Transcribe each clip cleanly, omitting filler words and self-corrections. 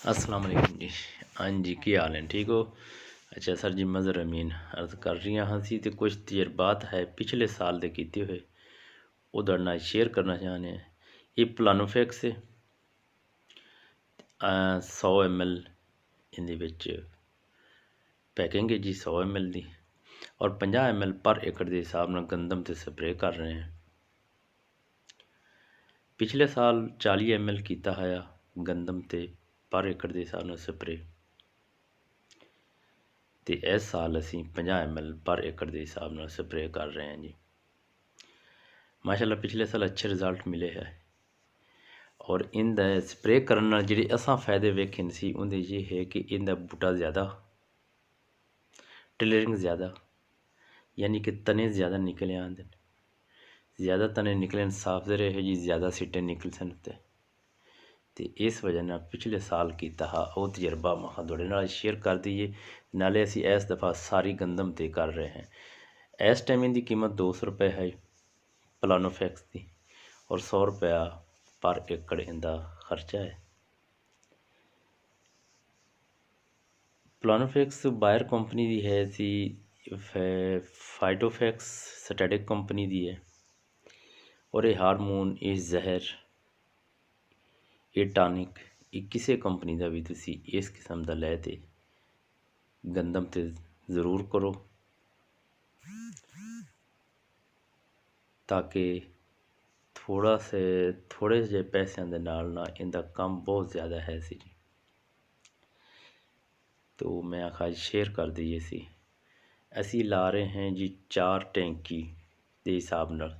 अस्सलाम वालेकुम जी। हाँ जी, की हाल है, ठीक हो? अच्छा सर जी, मज़हर अमीन अर्ज़ कर रही हाँ सी ते कुछ तजर्बात है पिछले साल दे कीते हुए ਉਹ ਤੁਹਾਡੇ ਨਾਲ ਸ਼ੇਅਰ ਕਰਨਾ ਚਾਹੁੰਦੇ ਹਾਂ। ਇਹ ਪਲਾਨੋਫੈਕਸ 100 ml ਇਹਦੇ ਵਿੱਚ ਪੈਕਿੰਗ ਹੈ ਜੀ 100 ml ਦੀ, ਔਰ 50 ml ਪਰ ਏਕੜ ਦੇ ਹਿਸਾਬ ਨਾਲ ਗੰਦਮ ਤੇ ਸਪਰੇਅ ਕਰ ਰਹੇ ਹਾਂ। ਪਿਛਲੇ ਸਾਲ 40 ml ਕੀਤਾ ਹੋਇਆ ਗੰਦਮ ਤੇ ਪਰ ਏਕੜ ਦੇ ਹਿਸਾਬ ਨਾਲ ਸਪਰੇਅ, ਤੇ ਇਸ ਸਾਲ ਅਸੀਂ 50 ml ਪਰ ਏਕੜ ਦੇ ਹਿਸਾਬ ਨਾਲ ਸਪਰੇਅ ਕਰ ਰਹੇ ਹਾਂ ਜੀ। ਮਾਸ਼ਾਅੱਲਾ ਪਿਛਲੇ ਸਾਲ ਅੱਛੇ ਰਿਜ਼ਲਟ ਮਿਲੇ ਹੈ, ਔਰ ਇਹਦਾ ਸਪਰੇਅ ਕਰਨ ਨਾਲ ਜਿਹੜੇ ਅਸਾਂ ਫਾਇਦੇ ਵੇਖੇ ਸੀ ਉਹਦੇ ਇਹ ਹੈ ਕਿ ਇਹਦਾ ਬੂਟਾ ਜ਼ਿਆਦਾ, ਟਿਲਰਿੰਗ ਜ਼ਿਆਦਾ, यानी कि तने ज़्यादा निकले आंदे, ज़्यादा तने निकले साफ रहे जी, ज़्यादा सीटें निकल सन ते इस वजह नाल पिछले साल किया हा वो तजर्बा महा थोड़े नाल शेयर कर दईए। नाले असी इस दफ़ा सारी गंदम ते कर रहे हैं। इस टाइम इनकी कीमत 200 रुपये है प्लानोफैक्स की, और 100 रुपया पर एकड़ इनका खर्चा है। प्लानोफैक्स बायर कंपनी की है सी, फाइटोफैक्स स्टैटिक कंपनी की है, और ये हारमोन, ये जहर, ये टानिक, ये किसी कंपनी का भी तुसी इस किस्म का लै ते गंदम ते ज़रूर करो, ताकि थोड़े जे पैसों के नाल ना इनका काम बहुत ज़्यादा है सी। तो मैं आखा शेयर कर दईए सी। असी ला रहे हैं जी 4 टैंकी के हिसाब नाल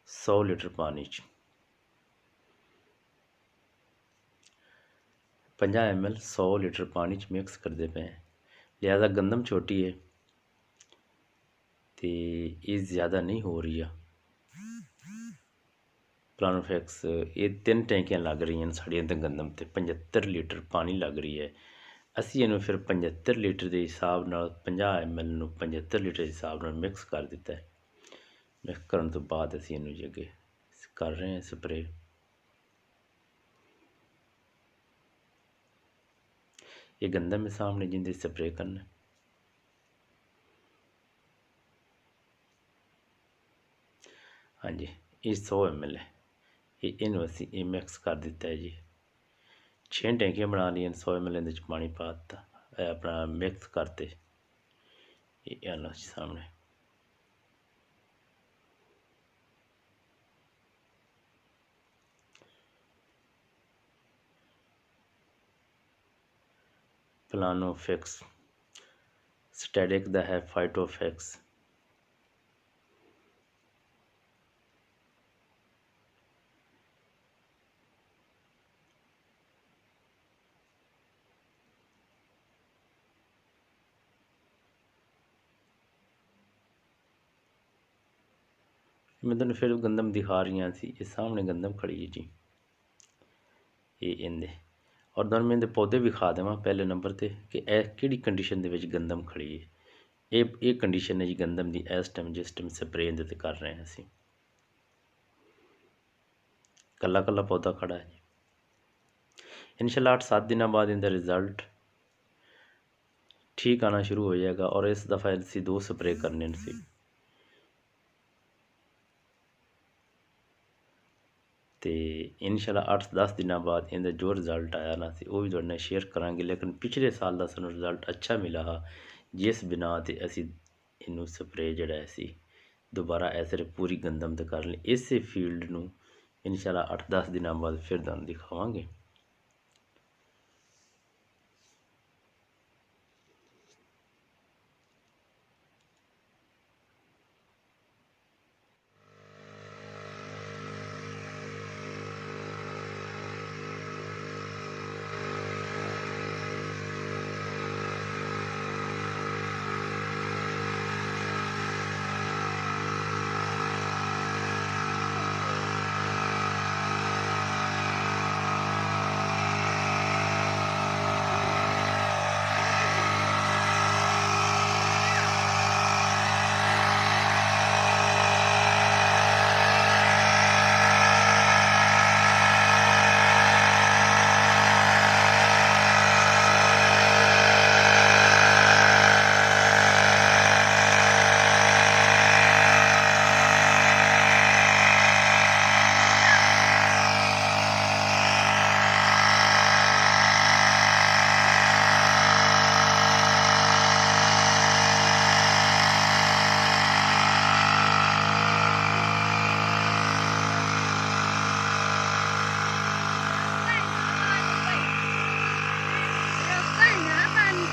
100 लीटर पानी च 50 ml 100 लीटर पानी च मिक्स करते पे हैं। लिहाजा गंदम छोटी है तो ये ज़्यादा नहीं हो रही है। प्लानोफैक्स ये 3 टैंकियां लग रही हैं साड़ियां ते गंदम ते 75 लीटर पानी लग रही है। असी इन्हू फिर 75 लीटर के हिसाब नाल 50 ml नू 75 लीटर के हिसाब नाल मिक्स कर दिता है। मिक्स करने तो बाद असी इन्हू जगह कर रहे हैं स्प्रे। ये गंदम है सामने जिंदे स्प्रे करना। हाँ जी, ये 100 ml है, ये इन्हू असी ये मिक्स कर दिता है जी। 6 टैंकियां बना ली, 100 ml इहदे च पानी पा दिता, अपना मिक्स करते। ये आना सामने प्लानोफैक्स स्टैटिक दा है फाइटोफैक्स। मैं तुम फिर गंदम दिखा रही हाँ सी, ये सामने गंदम खड़ी है जी, ये इंदे, और तुम मैं पौधे भी खा देव पहले नंबर ते कि कि कंडीशन दे विच गंदम खड़ी है। ये कंडीशन है जी गंदम की इस टाइम जिस टाइम स्प्रे इहदे ते कर रहे हैं असी। कला कला पौधा खड़ा है जी। इंशाल्लाह 8-7 दिनों बाद इनका रिज़ल्ट ठीक आना शुरू हो जाएगा, और इस दफ़ा असी 2 स्प्रे करने सी। तो इंशाल्लाह 8-10 दिनों बाद इनका जो रिज़ल्ट आया ना वो भी तुहाडे नाल शेयर करांगे। लेकिन पिछले साल का सानू रिज़ल्ट अच्छा मिला हा, जिस बिना ते असी इनू स्प्रे जिहड़ा सी दोबारा ऐसे पूरी गंदम ते कर ली। इस फील्ड नू इंशाल्लाह 8-10 दिनों बाद फिर तुहानू दिखावांगे।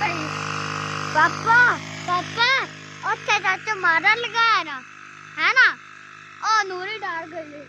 ਪਈ ਪਾਪਾ ਪਾਪਾ ਉੱਥੇ ਚਾਚਾ ਮਾਰਨ ਲਗਾਇਆ ਨਾ ਹੈ ਨਾ ਉਹ ਨੂਰੀ ਡਰ ਗਈ